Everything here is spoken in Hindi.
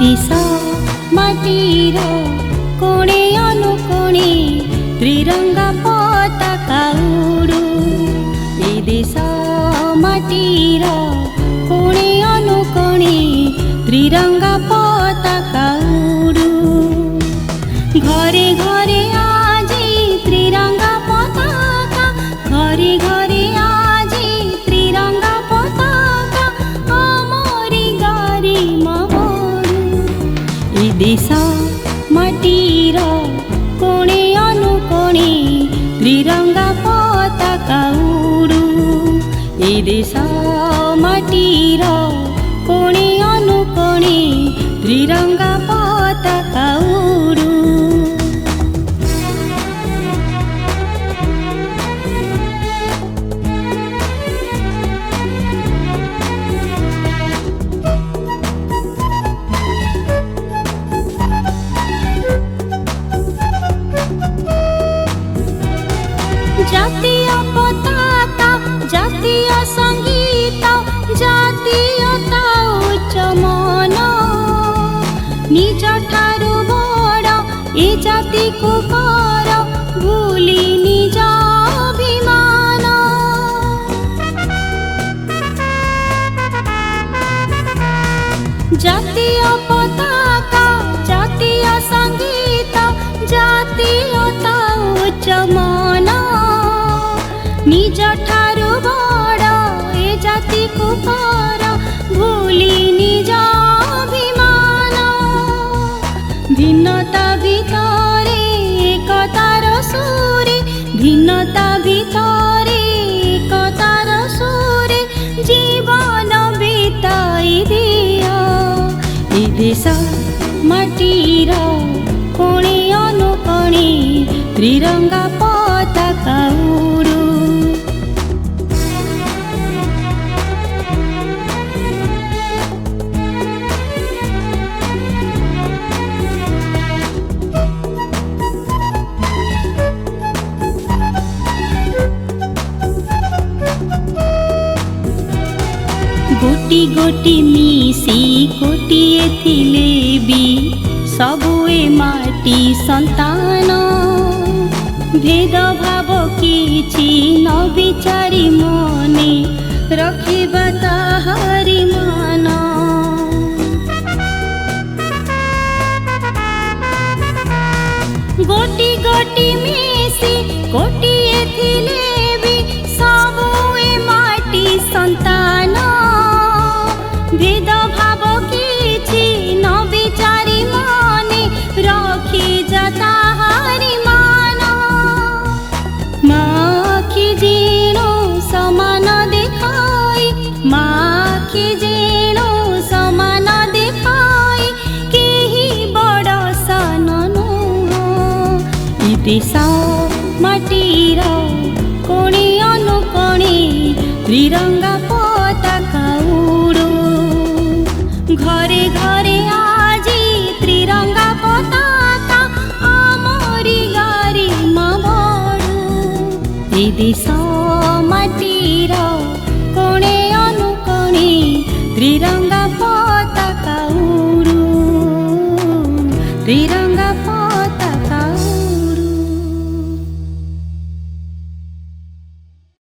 देश माटीर कोणे अनुकोणे त्रिरंगा पताका उडू। ए देश माटीर कोणे अनुकोणे त्रिरंगा पताका उडू। घरे घरे आजी त्रिरंगा पताका, घरे घरे आजी त्रिरंगा पताका, आमरी गरिमा बढू। ए देश माटीर कोणे अनुकोणे त्रिरंगा पताका उडू। ए देश माटीर कोणे अनुकोणे त्रिरंगा पताका उडू। जातीय पताका, जातीय संगीत, जातीयता उच्च मन, निज ठारू बड़ ए जाति को कर भूली निज अभिमान। जातीय पताका, जातीय संगीत, जातीयता उच्च मन, निज ठारू बड़ ए जाति को कर भूली निज अभिमान। भिन्नता भितरे एकतार सुरे, भिन्नता भितरे एकतार सुरे जीवन बिताई दियो। ए देश माटीर कोणे अनुकोणे त्रिरंगा पताका उडू। गोटी गोटी मिसी कोटिए थिले भी सबु ए माटी संतान। भेद भाव किछि न विचारी मने रखिबा ताहारी मान। गोटी गोटी मिसी कोटिए थिले भी सबु ए माटी संतान। भेद भाव किछि न विचारी मने रखी जा ताहारी मान। माखी जेणो समान देखाई, माखी जेणो समान देखाई, केही बड़ सान नुह। ए देश माटीर कोणे अनुकोणे त्रिरंगा पताका उडू। घरे घरे आजी त्रिरंगा पताका, आमरी गरिमा बढू। ए देश माटीर कोणे अनुकोणे त्रिरंगा पताका उडू।